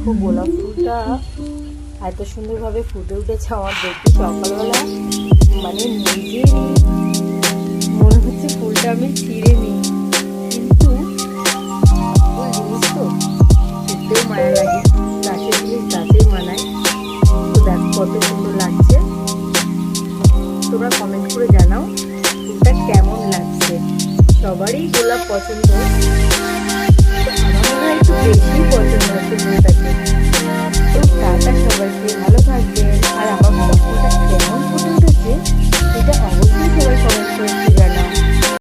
দেখো গোলাপ ফুলটা এত সুন্দরভাবে ফুটে উঠেছে আমার দেখতে সকালবেলা, মানে নিজেরই মনে হচ্ছে ফুলটা আমি ছিঁড়ে নিই, কিন্তু ফুল জিনিস তো ফুটতেও মায়া লাগে, গাছের জিনিস গাছেই মানায়। তো দেখো কত সুন্দর লাগছে, তোমরা কমেন্ট করে জানাও ফুলটা কেমন লাগছে। সবারই গোলাপ পছন্দ, আমার একটু বেশি পছন্দ হচ্ছে ফুলটাকে। তো টাটা, সবাইকে ভালো থাকবে।